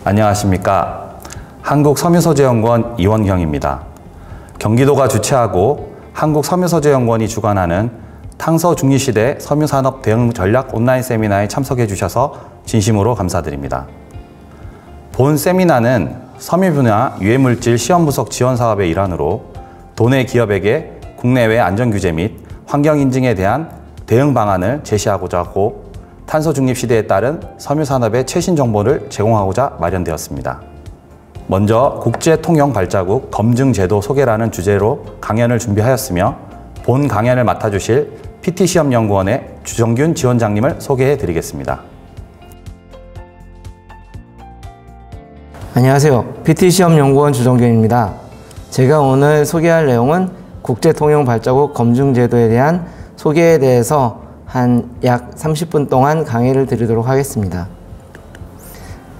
안녕하십니까. 한국섬유소재연구원 이원경입니다. 경기도가 주최하고 한국섬유소재연구원이 주관하는 탄소 중립시대 섬유산업 대응 전략 온라인 세미나에 참석해 주셔서 진심으로 감사드립니다. 본 세미나는 섬유 분야 유해물질 시험 분석 지원 사업의 일환으로 도내 기업에게 국내외 안전규제 및 환경 인증에 대한 대응 방안을 제시하고자 하고 탄소 중립 시대에 따른 섬유산업의 최신 정보를 제공하고자 마련되었습니다. 먼저 국제 통용 발자국 검증 제도 소개라는 주제로 강연을 준비하였으며 본 강연을 맡아주실 PT시험연구원의 주정균 지원장님을 소개해 드리겠습니다. 안녕하세요. PT시험연구원 주정균입니다. 제가 오늘 소개할 내용은 국제 통용 발자국 검증 제도에 대한 소개에 대해서 약 30분 동안 강의를 드리도록 하겠습니다.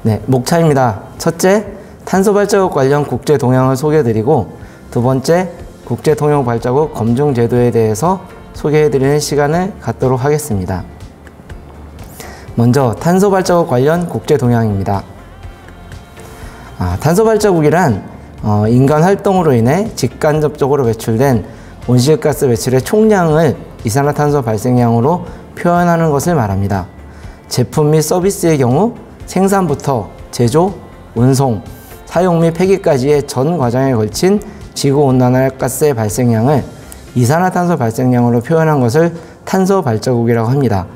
네, 목차입니다. 첫째, 탄소 발자국 관련 국제 동향을 소개해드리고, 두 번째, 국제 통용 발자국 검증 제도에 대해서 소개해드리는 시간을 갖도록 하겠습니다. 먼저 탄소 발자국 관련 국제 동향입니다. 탄소 발자국이란 인간 활동으로 인해 직간접적으로 배출된 온실가스 배출의 총량을 이산화탄소 발생량으로 표현하는 것을 말합니다. 제품 및 서비스의 경우 생산부터 제조, 운송, 사용 및 폐기까지의 전 과정에 걸친 지구온난화 가스의 발생량을 이산화탄소 발생량으로 표현한 것을 탄소 발자국이라고 합니다.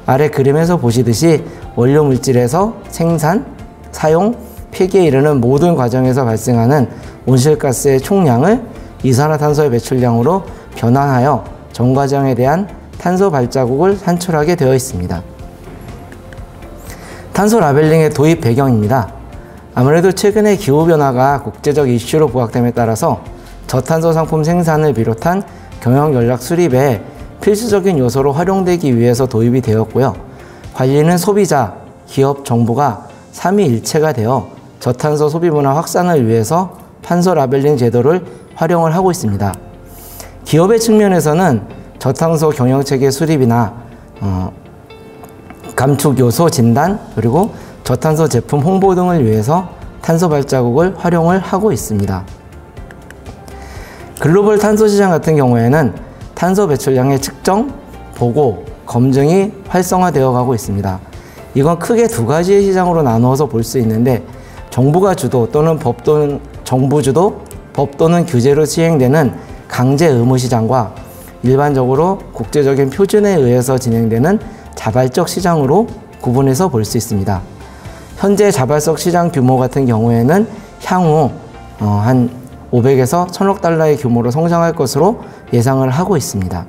아래 그림에서 보시듯이 원료 물질에서 생산, 사용, 폐기에 이르는 모든 과정에서 발생하는 온실가스의 총량을 이산화탄소의 배출량으로 변환하여 전 과정에 대한 탄소 발자국을 산출하게 되어 있습니다. 탄소 라벨링의 도입 배경입니다. 아무래도 최근에 기후변화가 국제적 이슈로 부각됨에 따라서 저탄소 상품 생산을 비롯한 경영 전략 수립에 필수적인 요소로 활용되기 위해서 도입이 되었고요. 관리는 소비자, 기업, 정부가 삼위일체가 되어 저탄소 소비 문화 확산을 위해서 탄소 라벨링 제도를 활용을 하고 있습니다. 기업의 측면에서는 저탄소 경영체계 수립이나 감축 요소 진단, 그리고 저탄소 제품 홍보 등을 위해서 탄소 발자국을 활용을 하고 있습니다. 글로벌 탄소 시장 같은 경우에는 탄소 배출량의 측정, 보고, 검증이 활성화되어 가고 있습니다. 이건 크게 두 가지의 시장으로 나누어서 볼 수 있는데, 정부가 주도 또는 정부 주도 법 또는 규제로 시행되는 강제 의무 시장과 일반적으로 국제적인 표준에 의해서 진행되는 자발적 시장으로 구분해서 볼 수 있습니다. 현재 자발적 시장 규모 같은 경우에는 향후 한 500에서 1000억 달러의 규모로 성장할 것으로 예상을 하고 있습니다.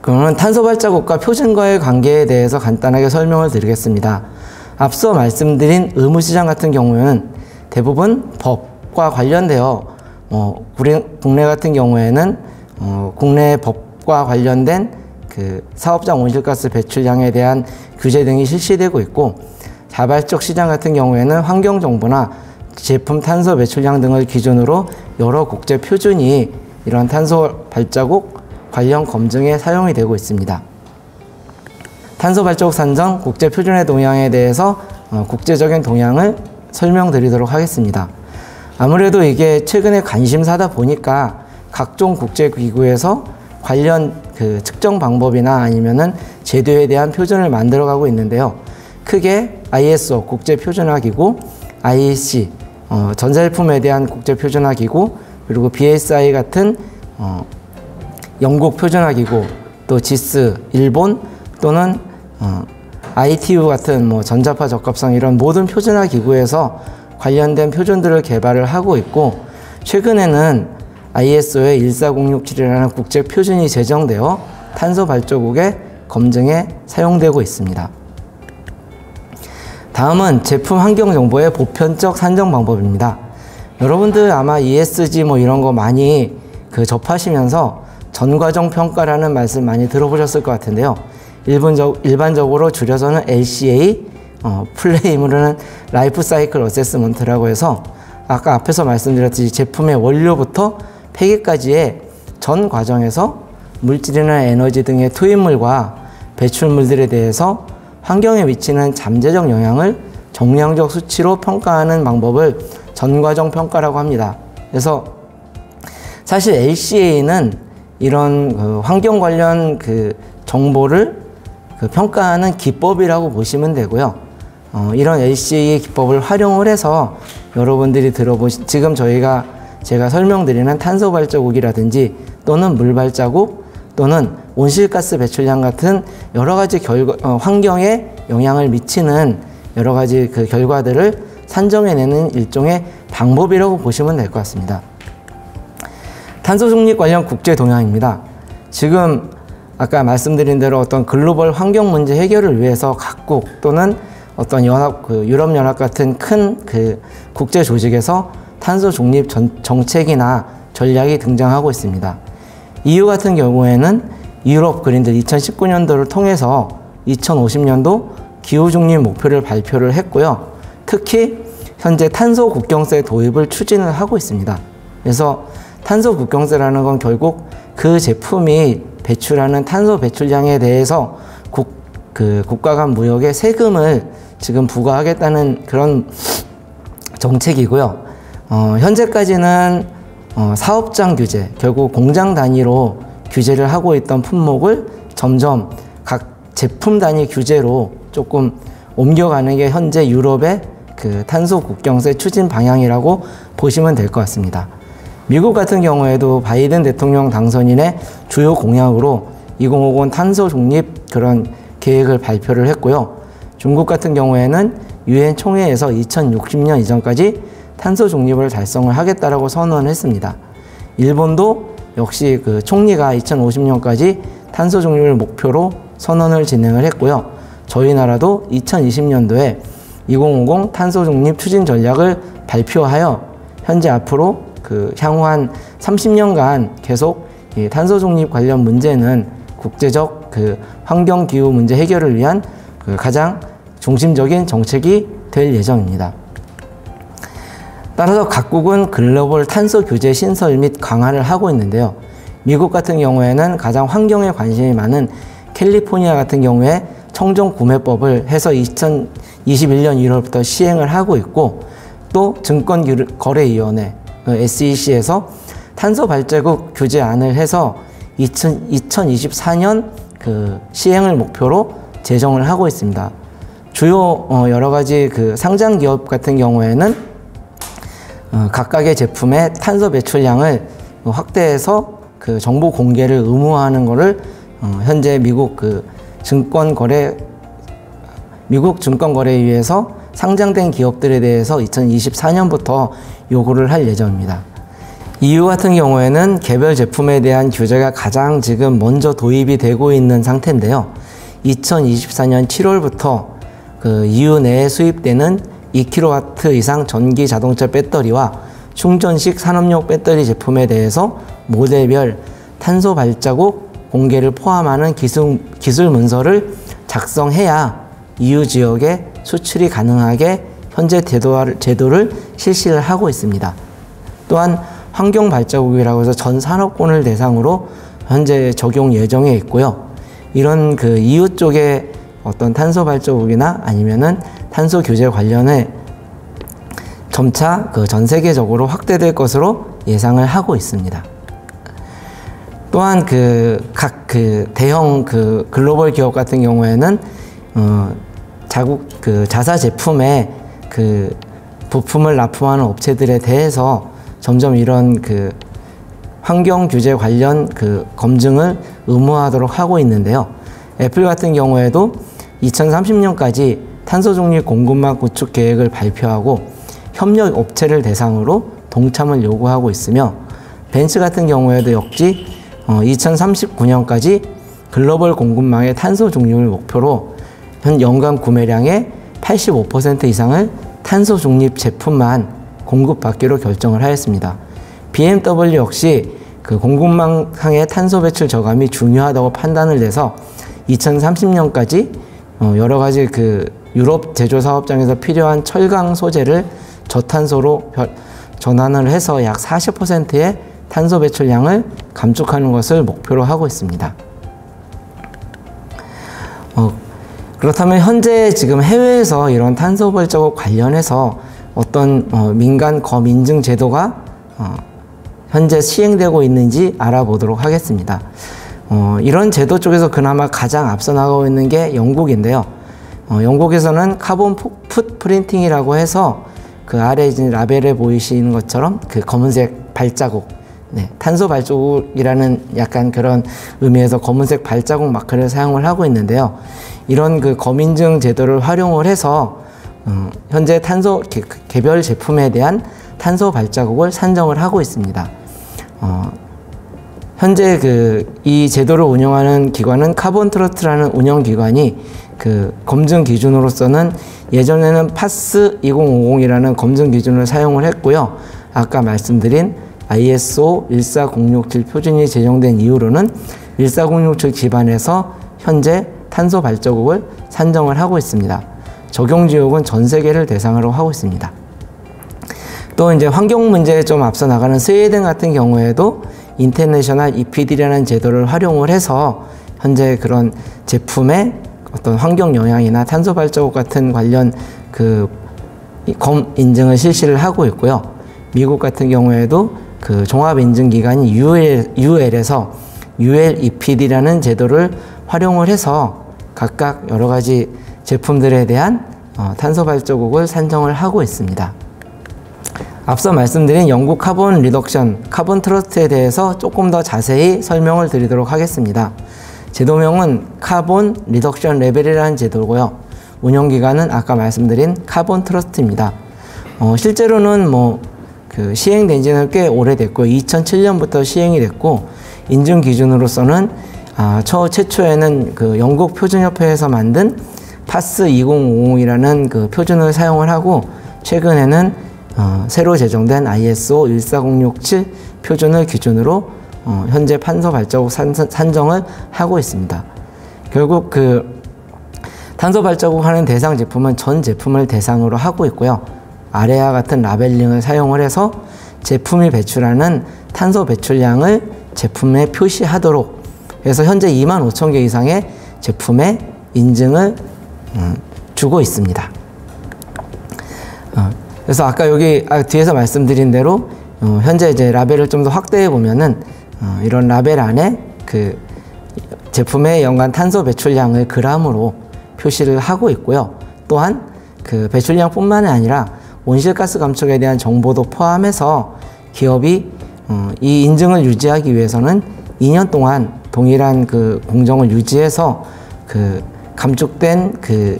그러면 탄소 발자국과 표준과의 관계에 대해서 간단하게 설명을 드리겠습니다. 앞서 말씀드린 의무시장 같은 경우는 대부분 법과 관련되어 국내 같은 경우에는 국내 법과 관련된 그 사업장 온실가스 배출량에 대한 규제 등이 실시되고 있고, 자발적 시장 같은 경우에는 환경정보나 제품 탄소 배출량 등을 기준으로 여러 국제 표준이 이런 탄소 발자국 관련 검증에 사용이 되고 있습니다. 탄소 발자국 산정 국제 표준의 동향에 대해서 국제적인 동향을 설명드리도록 하겠습니다. 아무래도 이게 최근에 관심사다 보니까 각종 국제기구에서 관련 그 측정 방법이나 아니면은 제도에 대한 표준을 만들어가고 있는데요. 크게 ISO 국제표준화기구, IEC 전자제품에 대한 국제표준화기구, 그리고 BSI 같은 영국 표준화기구, 또 GIS 일본, 또는 ITU 같은 전자파 적합성 이런 모든 표준화기구에서 관련된 표준들을 개발을 하고 있고, 최근에는 ISO의 14067이라는 국제 표준이 제정되어 탄소 발자국의 검증에 사용되고 있습니다. 다음은 제품 환경 정보의 보편적 산정 방법입니다. 여러분들 아마 ESG 이런 거 많이 접하시면서 전과정 평가라는 말씀 많이 들어보셨을 것 같은데요. 일반적으로 줄여서는 LCA, 플레임으로는 라이프 사이클 어세스먼트라고 해서 아까 앞에서 말씀드렸듯이 제품의 원료부터 폐기까지의 전 과정에서 물질이나 에너지 등의 투입물과 배출물들에 대해서 환경에 미치는 잠재적 영향을 정량적 수치로 평가하는 방법을 전과정 평가라고 합니다. 그래서 사실 LCA는 이런 환경 관련 정보를 평가하는 기법이라고 보시면 되고요. 이런 LCA 기법을 활용을 해서 여러분들이 지금 제가 설명드리는 탄소 발자국이라든지 또는 물 발자국 또는 온실가스 배출량 같은 여러 가지 환경에 영향을 미치는 여러 가지 결과들을 산정해내는 일종의 방법이라고 보시면 될 것 같습니다. 탄소 중립 관련 국제 동향입니다. 지금 아까 말씀드린 대로 어떤 글로벌 환경 문제 해결을 위해서 각국 또는 어떤 유럽 연합 같은 큰 국제 조직에서 탄소 중립 정책이나 전략이 등장하고 있습니다. EU 같은 경우에는 유럽 그린딜 2019년도를 통해서 2050년도 기후 중립 목표를 발표를 했고요. 특히 현재 탄소 국경세 도입을 추진을 하고 있습니다. 그래서 탄소 국경세라는 건 결국 그 제품이 배출하는 탄소 배출량에 대해서 국가 간 무역에 세금을 지금 부과하겠다는 그런 정책이고요. 현재까지는 사업장 규제, 결국 공장 단위로 규제를 하고 있던 품목을 점점 각 제품 단위 규제로 조금 옮겨가는 게 현재 유럽의 탄소 국경세 추진 방향이라고 보시면 될 것 같습니다. 미국 같은 경우에도 바이든 대통령 당선인의 주요 공약으로 2050 탄소 중립 그런 계획을 발표를 했고요. 중국 같은 경우에는 유엔 총회에서 2060년 이전까지 탄소 중립을 달성을 하겠다라고 선언을 했습니다. 일본도 역시 총리가 2050년까지 탄소 중립을 목표로 선언을 진행을 했고요. 저희 나라도 2020년도에 2050 탄소 중립 추진 전략을 발표하여 현재 앞으로 향후 한 30년간 계속 이 탄소 중립 관련 문제는 국제적 환경 기후 문제 해결을 위한 가장 중심적인 정책이 될 예정입니다. 따라서 각국은 글로벌 탄소 규제 신설 및 강화를 하고 있는데요. 미국 같은 경우에는 가장 환경에 관심이 많은 캘리포니아 같은 경우에 청정 구매법을 해서 2021년 1월부터 시행을 하고 있고, 또 증권거래위원회 SEC에서 탄소 발자국 규제안을 해서 2024년 시행을 목표로 제정을 하고 있습니다. 주요 여러 가지 상장 기업 같은 경우에는 각각의 제품의 탄소 배출량을 확대해서 정보 공개를 의무화하는 것을 현재 미국 증권거래위에서 상장된 기업들에 대해서 2024년부터 요구를 할 예정입니다. EU 같은 경우에는 개별 제품에 대한 규제가 가장 지금 먼저 도입이 되고 있는 상태인데요. 2024년 7월부터 EU 내에 수입되는 2kW 이상 전기 자동차 배터리와 충전식 산업용 배터리 제품에 대해서 모델별 탄소 발자국 공개를 포함하는 기술 문서를 작성해야 EU 지역에 수출이 가능하게 현재 제도를 실시를 하고 있습니다. 또한 환경 발자국이라고 해서 전 산업군을 대상으로 현재 적용 예정에 있고요. 이런 EU 쪽의 어떤 탄소 발자국이나 아니면은 탄소 규제 관련해 점차 전 세계적으로 확대될 것으로 예상을 하고 있습니다. 또한 각 대형 글로벌 기업 같은 경우에는 자사 제품에 부품을 납품하는 업체들에 대해서 점점 이런 환경 규제 관련 검증을 의무화하도록 하고 있는데요. 애플 같은 경우에도 2030년까지 탄소 중립 공급망 구축 계획을 발표하고 협력 업체를 대상으로 동참을 요구하고 있으며, 벤츠 같은 경우에도 역시 2039년까지 글로벌 공급망의 탄소 중립을 목표로 현 연간 구매량의 85% 이상을 탄소 중립 제품만 공급받기로 결정을 하였습니다. BMW 역시 공급망상의 탄소 배출 저감이 중요하다고 판단을 해서 2030년까지 여러 가지 유럽 제조 사업장에서 필요한 철강 소재를 저탄소로 전환을 해서 약 40%의 탄소 배출량을 감축하는 것을 목표로 하고 있습니다. 그렇다면 현재 지금 해외에서 이런 탄소 발자국 관련해서 어떤 민간 검인증 제도가 현재 시행되고 있는지 알아보도록 하겠습니다. 이런 제도 쪽에서 그나마 가장 앞서 나가고 있는 게 영국인데요. 영국에서는 카본 풋프린팅이라고 해서 그 아래 라벨에 보이시는 것처럼 그 검은색 발자국, 네, 탄소 발자국이라는 약간 그런 의미에서 검은색 발자국 마크를 사용을 하고 있는데요. 이런 그 검인증 제도를 활용을 해서 현재 탄소 개별 제품에 대한 탄소 발자국을 산정을 하고 있습니다. 현재 이 제도를 운영하는 기관은 카본 트러스트라는 운영 기관이 그 검증 기준으로서는 예전에는 파스 2050이라는 검증 기준을 사용을 했고요. 아까 말씀드린 ISO 14067 표준이 제정된 이후로는 14067 기반에서 현재 탄소 발자국을 산정을 하고 있습니다. 적용 지역은 전 세계를 대상으로 하고 있습니다. 또 이제 환경 문제에 좀 앞서 나가는 스웨덴 같은 경우에도 인터내셔널 EPD라는 제도를 활용을 해서 현재 그런 제품의 어떤 환경 영향이나 탄소 발자국 같은 관련 검 인증을 실시를 하고 있고요. 미국 같은 경우에도 그 종합 인증 기관인 UL에서 ULEPD라는 제도를 활용을 해서 각각 여러 가지 제품들에 대한 탄소 발자국을 산정을 하고 있습니다. 앞서 말씀드린 영국 카본 리덕션, 카본 트러스트에 대해서 조금 더 자세히 설명을 드리도록 하겠습니다. 제도명은 카본 리덕션 레벨이라는 제도고요. 운영기관은 아까 말씀드린 카본 트러스트입니다. 실제로는 시행된 지는 꽤 오래됐고 2007년부터 시행이 됐고 인증 기준으로서는 최초에는 그 영국 표준협회에서 만든 파스 2050이라는 그 표준을 사용을 하고 최근에는 새로 제정된 ISO 14067 표준을 기준으로 현재 탄소 발자국 산정을 하고 있습니다. 결국 그 탄소 발자국 하는 대상 제품은 전 제품을 대상으로 하고 있고요. 아래와 같은 라벨링을 사용을 해서 제품이 배출하는 탄소 배출량을 제품에 표시하도록 해서 현재 25,000개 이상의 제품에 인증을 주고 있습니다. 그래서 아까 여기 뒤에서 말씀드린 대로 현재 이제 라벨을 좀 더 확대해 보면은 이런 라벨 안에 그 제품의 연간 탄소 배출량을 그람으로 표시를 하고 있고요. 또한 그 배출량뿐만이 아니라 온실가스 감축에 대한 정보도 포함해서 기업이 이 인증을 유지하기 위해서는 2년 동안 동일한 그 공정을 유지해서 그 감축된 그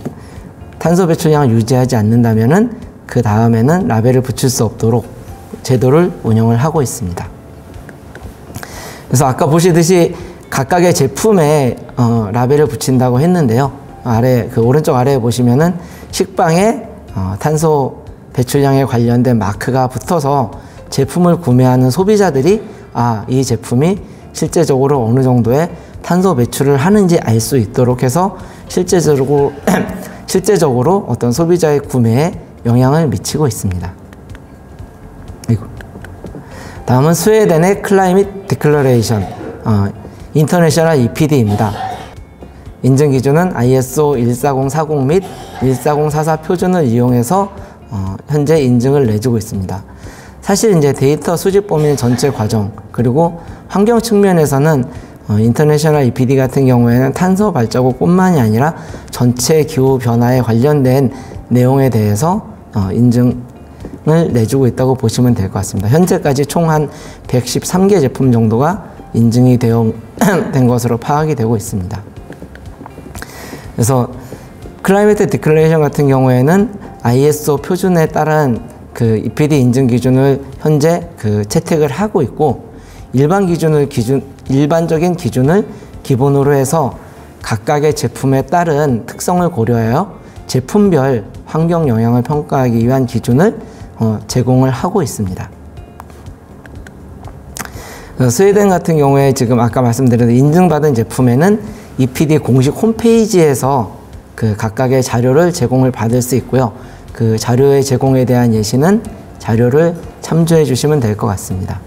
탄소 배출량을 유지하지 않는다면은 그 다음에는 라벨을 붙일 수 없도록 제도를 운영을 하고 있습니다. 그래서 아까 보시듯이 각각의 제품에 라벨을 붙인다고 했는데요. 그 오른쪽 아래에 보시면은 식빵에 탄소 배출량에 관련된 마크가 붙어서 제품을 구매하는 소비자들이 이 제품이 실제적으로 어느 정도의 탄소 배출을 하는지 알 수 있도록 해서 실제적으로 어떤 소비자의 구매에 영향을 미치고 있습니다. 다음은 스웨덴의 클라이밋 디클러레이션 인터내셔널 EPD입니다. 인증 기준은 ISO 14040 및 14044 표준을 이용해서 현재 인증을 내주고 있습니다. 사실 이제 데이터 수집 범위 전체 과정 그리고 환경 측면에서는 인터내셔널 EPD 같은 경우에는 탄소 발자국뿐만이 아니라 전체 기후 변화에 관련된 내용에 대해서 인증을 내주고 있다고 보시면 될 것 같습니다. 현재까지 총 한 113개 제품 정도가 인증이 된 것으로 파악이 되고 있습니다. 그래서 클라이메트 디클레이션 같은 경우에는 ISO 표준에 따른 그 EPD 인증 기준을 현재 채택을 하고 있고 일반적인 기준을 기본으로 해서 각각의 제품에 따른 특성을 고려하여 제품별 환경 영향을 평가하기 위한 기준을 제공을 하고 있습니다. 스웨덴 같은 경우에 지금 아까 말씀드린 인증받은 제품에는 EPD 공식 홈페이지에서 그 각각의 자료를 제공을 받을 수 있고요. 그 자료의 제공에 대한 예시는 자료를 참조해 주시면 될 것 같습니다.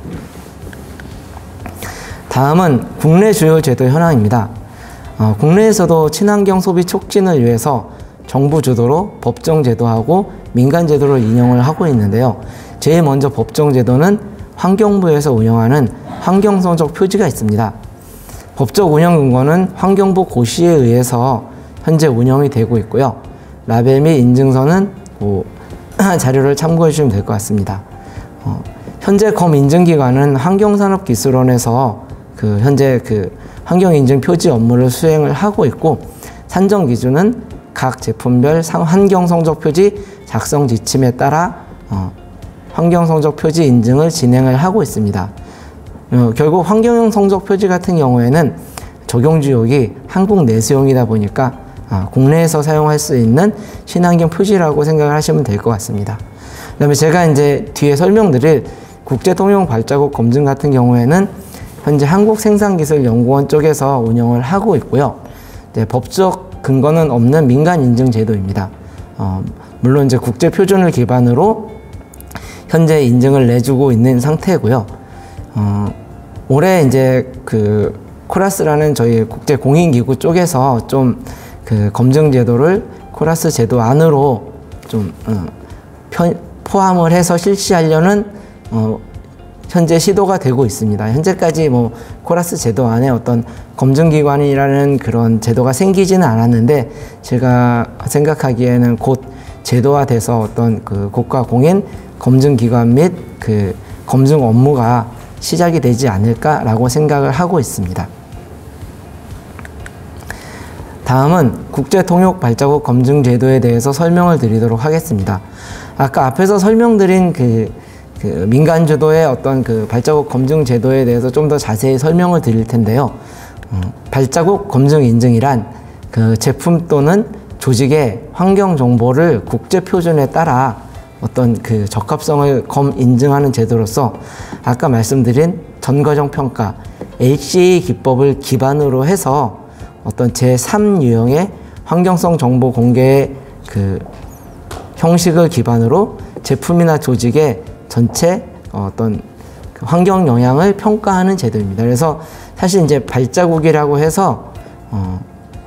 다음은 국내 주요 제도 현황입니다. 국내에서도 친환경 소비 촉진을 위해서 정부 주도로 법정 제도하고 민간 제도를 인용을 하고 있는데요. 제일 먼저 법정 제도는 환경부에서 운영하는 환경성적 표지가 있습니다. 법적 운영 근거는 환경부 고시에 의해서 현재 운영이 되고 있고요. 라벨 및 인증서는 자료를 참고해 주시면 될 것 같습니다. 현재 검 인증기관은 환경산업기술원에서 현재 환경인증 표지 업무를 수행을 하고 있고, 산정 기준은 각 제품별 환경성적 표지 작성 지침에 따라 환경성적 표지 인증을 진행을 하고 있습니다. 결국 환경형 성적 표지 같은 경우에는 적용 지역이 한국 내수용이다 보니까 국내에서 사용할 수 있는 친환경 표시라고 생각을 하시면 될 것 같습니다. 그 다음에 제가 이제 뒤에 설명드릴 국제통용 발자국 검증 같은 경우에는 현재 한국생산기술연구원 쪽에서 운영을 하고 있고요. 법적 근거는 없는 민간 인증 제도입니다. 물론 이제 국제 표준을 기반으로 현재 인증을 내주고 있는 상태고요. 올해 이제 코라스라는 저희 국제 공인기구 쪽에서 좀 검증 제도를 코라스 제도 안으로 좀 포함을 해서 실시하려는 현재 시도가 되고 있습니다. 현재까지 코라스 제도 안에 어떤 검증기관이라는 그런 제도가 생기지는 않았는데, 제가 생각하기에는 곧 제도화돼서 어떤 국가 공인 검증기관 및 검증 업무가 시작이 되지 않을까라고 생각을 하고 있습니다. 다음은 국제통용 발자국 검증 제도에 대해서 설명을 드리도록 하겠습니다. 아까 앞에서 설명드린 민간 주도의 어떤 발자국 검증 제도에 대해서 좀 더 자세히 설명을 드릴 텐데요. 발자국 검증 인증이란 제품 또는 조직의 환경 정보를 국제 표준에 따라 어떤 적합성을 인증하는 제도로서, 아까 말씀드린 전과정 평가 LCA 기법을 기반으로 해서 어떤 제3유형의 환경성 정보 공개의 형식을 기반으로 제품이나 조직의 전체 어떤 환경 영향을 평가하는 제도입니다. 그래서 사실 이제 발자국이라고 해서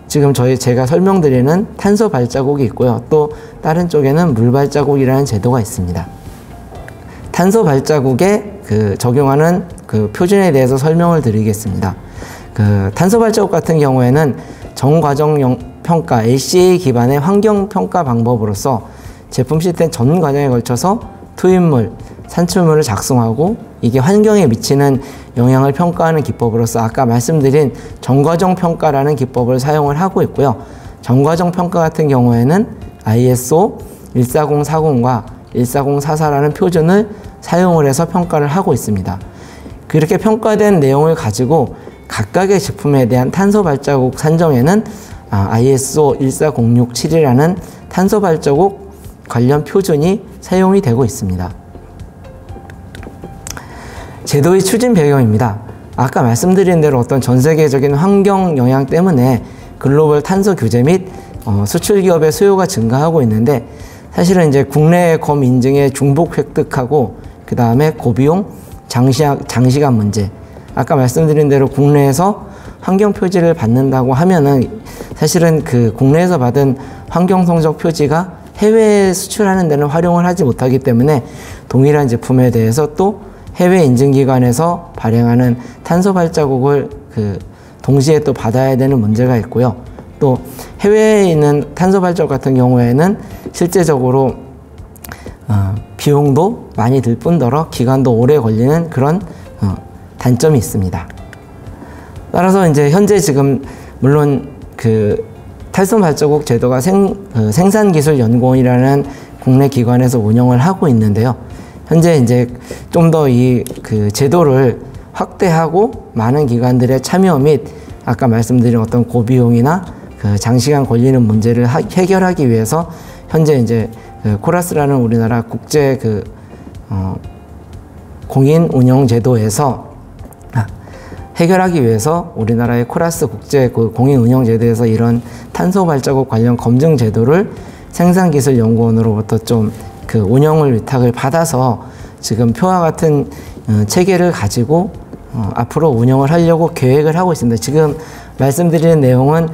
지금 제가 설명드리는 탄소 발자국이 있고요. 또 다른 쪽에는 물 발자국이라는 제도가 있습니다. 탄소 발자국에 적용하는 표준에 대해서 설명을 드리겠습니다. 탄소 발자국 같은 경우에는 전과정 평가 LCA 기반의 환경 평가 방법으로서 제품 시스템 전 과정에 걸쳐서 투입물, 산출물을 작성하고 이게 환경에 미치는 영향을 평가하는 기법으로서 아까 말씀드린 전과정 평가라는 기법을 사용을 하고 있고요. 전과정 평가 같은 경우에는 ISO 14040과 14044라는 표준을 사용을 해서 평가를 하고 있습니다. 그렇게 평가된 내용을 가지고 각각의 제품에 대한 탄소 발자국 산정에는 ISO 14067이라는 탄소 발자국 관련 표준이 사용이 되고 있습니다. 제도의 추진 배경입니다. 아까 말씀드린 대로 어떤 전 세계적인 환경 영향 때문에 글로벌 탄소 규제 및 수출 기업의 수요가 증가하고 있는데, 사실은 이제 국내 검 인증의 중복 획득하고 그 다음에 고비용 장시간 문제, 아까 말씀드린 대로 국내에서 환경 표지를 받는다고 하면은 사실은 국내에서 받은 환경 성적 표지가 해외에 수출하는 데는 활용을 하지 못하기 때문에 동일한 제품에 대해서 또 해외 인증기관에서 발행하는 탄소 발자국을 동시에 또 받아야 되는 문제가 있고요. 또 해외에 있는 탄소 발자국 같은 경우에는 실제적으로 비용도 많이 들 뿐더러 기간도 오래 걸리는 그런 단점이 있습니다. 따라서 이제 현재 지금 물론 탈선 발자국 제도가 생산기술연구원이라는 국내 기관에서 운영을 하고 있는데요. 현재 이제 좀 더 이 제도를 확대하고 많은 기관들의 참여 및 아까 말씀드린 어떤 고비용이나 장시간 걸리는 문제를 해결하기 위해서 현재 이제 코라스라는 우리나라 국제 공인 운영 제도에서 해결하기 위해서 우리나라의 코라스 국제 공인 운영 제도에서 이런 탄소 발자국 관련 검증 제도를 생산기술연구원으로부터 좀 운영을 위탁을 받아서 지금 표와 같은 체계를 가지고 앞으로 운영을 하려고 계획을 하고 있습니다. 지금 말씀드리는 내용은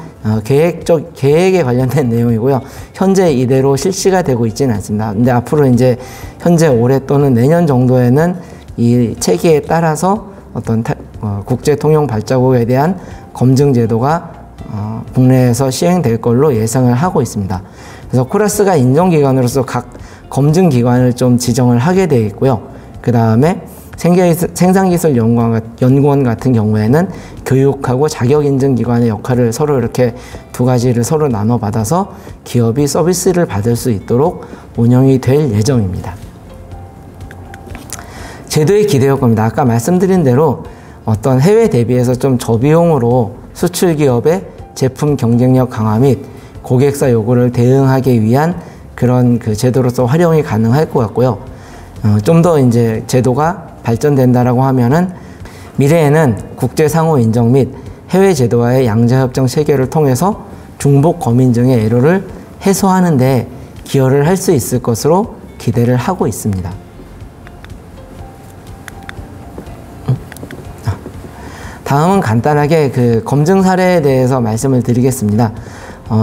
계획에 관련된 내용이고요. 현재 이대로 실시가 되고 있지는 않습니다. 근데 앞으로 이제 현재 올해 또는 내년 정도에는 이 체계에 따라서 어떤 국제 통용 발자국에 대한 검증 제도가 국내에서 시행될 걸로 예상을 하고 있습니다. 그래서 코라스가 인정기관으로서 각 검증기관을 좀 지정을 하게 되어 있고요. 그 다음에 생산기술연구원 같은 경우에는 교육하고 자격인증기관의 역할을 서로 이렇게 두 가지를 서로 나눠 받아서 기업이 서비스를 받을 수 있도록 운영이 될 예정입니다. 제도의 기대 효과입니다. 아까 말씀드린 대로 어떤 해외 대비해서 좀 저비용으로 수출 기업의 제품 경쟁력 강화 및 고객사 요구를 대응하기 위한 그런 그 제도로서 활용이 가능할 것 같고요. 좀 더 이제 제도가 발전된다라고 하면은 미래에는 국제 상호 인정 및 해외 제도와의 양자협정 체계를 통해서 중복 검인증의 애로를 해소하는 데 기여를 할 수 있을 것으로 기대를 하고 있습니다. 다음은 간단하게 그 검증 사례에 대해서 말씀을 드리겠습니다.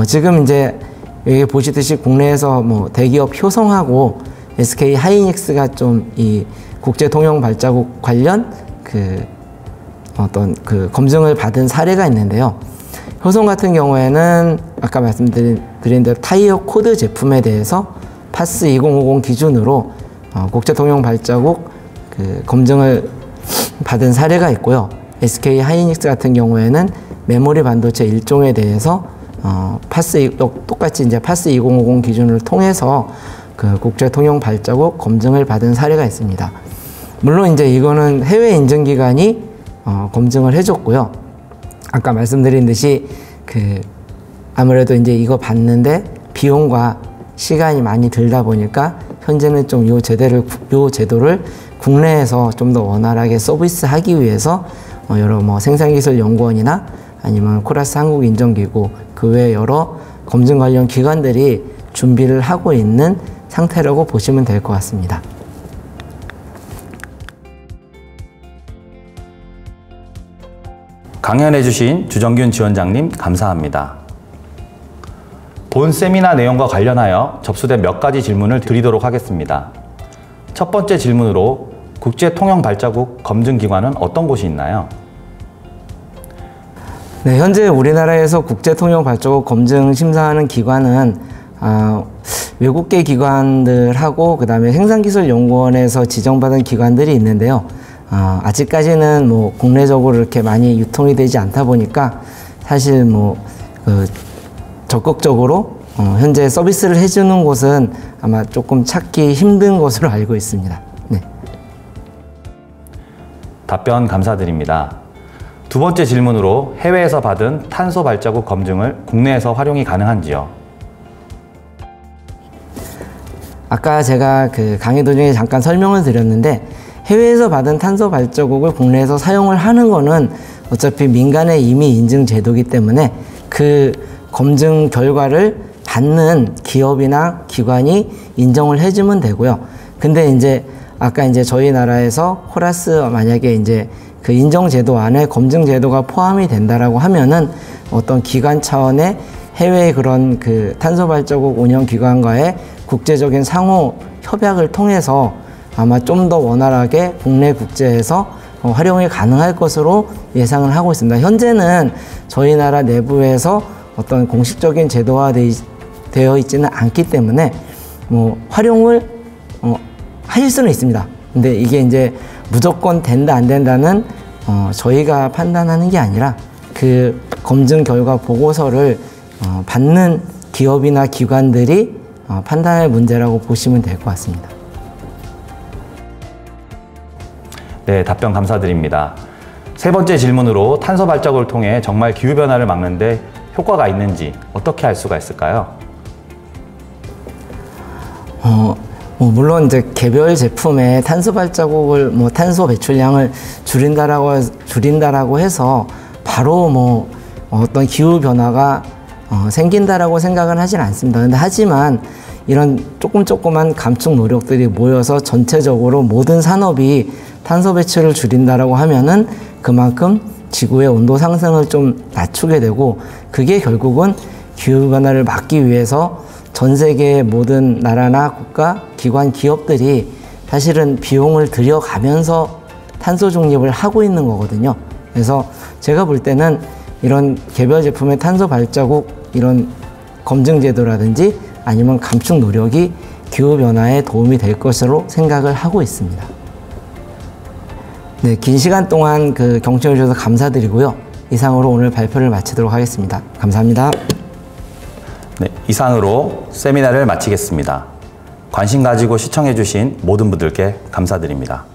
지금 이제 여기 보시듯이 국내에서 뭐 대기업 효성하고 SK 하이닉스가 좀 이 국제 통용 발자국 관련 그 어떤 그 검증을 받은 사례가 있는데요. 효성 같은 경우에는 아까 말씀드린 대로 타이어 코드 제품에 대해서 파스 2050 기준으로 국제 통용 발자국 그 검증을 받은 사례가 있고요. SK 하이닉스 같은 경우에는 메모리 반도체 일종에 대해서 똑같이 이제 파스 2050 기준을 통해서 그 국제 통용 발자국 검증을 받은 사례가 있습니다. 물론 이제 이거는 해외 인증기관이 검증을 해줬고요. 아까 말씀드린 듯이 그 아무래도 이제 이거 받는데 비용과 시간이 많이 들다 보니까 현재는 좀 요 제도를 국내에서 좀 더 원활하게 서비스하기 위해서 여러 뭐 생산기술연구원이나 아니면 코라스 한국인정기구 그 외 여러 검증 관련 기관들이 준비를 하고 있는 상태라고 보시면 될 것 같습니다. 강연해주신 주정균 지원장님 감사합니다. 본 세미나 내용과 관련하여 접수된 몇 가지 질문을 드리도록 하겠습니다. 첫 번째 질문으로 국제 통용 발자국 검증기관은 어떤 곳이 있나요? 네, 현재 우리나라에서 국제 통용 발자국 검증 심사하는 기관은 외국계 기관들하고 그 다음에 생산기술연구원에서 지정받은 기관들이 있는데요. 아직까지는 뭐 국내적으로 이렇게 많이 유통이 되지 않다 보니까 사실 뭐 적극적으로 현재 서비스를 해주는 곳은 아마 조금 찾기 힘든 것으로 알고 있습니다. 네. 답변 감사드립니다. 두 번째 질문으로 해외에서 받은 탄소 발자국 검증을 국내에서 활용이 가능한지요? 아까 제가 그 강의 도중에 잠깐 설명을 드렸는데 해외에서 받은 탄소 발자국을 국내에서 사용을 하는 거는 어차피 민간의 이미 인증 제도이기 때문에 그 검증 결과를 받는 기업이나 기관이 인정을 해주면 되고요. 근데 이제 아까 이제 저희 나라에서 코라스 만약에 이제 그 인정 제도 안에 검증 제도가 포함이 된다라고 하면은 어떤 기관 차원의 해외 그런 그 탄소 발자국 운영 기관과의 국제적인 상호 협약을 통해서 아마 좀 더 원활하게 국내 국제에서 활용이 가능할 것으로 예상을 하고 있습니다. 현재는 저희 나라 내부에서 어떤 공식적인 제도화되어 있지는 않기 때문에 뭐 활용을 하실 수는 있습니다. 근데 이게 이제 무조건 된다 안 된다는 저희가 판단하는 게 아니라 그 검증 결과 보고서를 받는 기업이나 기관들이 판단할 문제라고 보시면 될 것 같습니다. 네, 답변 감사드립니다. 세 번째 질문으로 탄소 발자국을 통해 정말 기후변화를 막는데 효과가 있는지 어떻게 알 수가 있을까요? 물론 이제 개별 제품의 탄소 발자국을 탄소 배출량을 줄인다라고 해서 바로 어떤 기후 변화가 생긴다라고 생각은 하진 않습니다. 근데 하지만 이런 조금만 감축 노력들이 모여서 전체적으로 모든 산업이 탄소 배출을 줄인다라고 하면은 그만큼 지구의 온도 상승을 좀 낮추게 되고, 그게 결국은 기후변화를 막기 위해서 전 세계의 모든 나라나 국가, 기관, 기업들이 사실은 비용을 들여가면서 탄소 중립을 하고 있는 거거든요. 그래서 제가 볼 때는 이런 개별 제품의 탄소 발자국 이런 검증 제도라든지 아니면 감축 노력이 기후변화에 도움이 될 것으로 생각을 하고 있습니다. 네, 긴 시간 동안 경청해 주셔서 감사드리고요. 이상으로 오늘 발표를 마치도록 하겠습니다. 감사합니다. 네, 이상으로 세미나를 마치겠습니다. 관심 가지고 시청해 주신 모든 분들께 감사드립니다.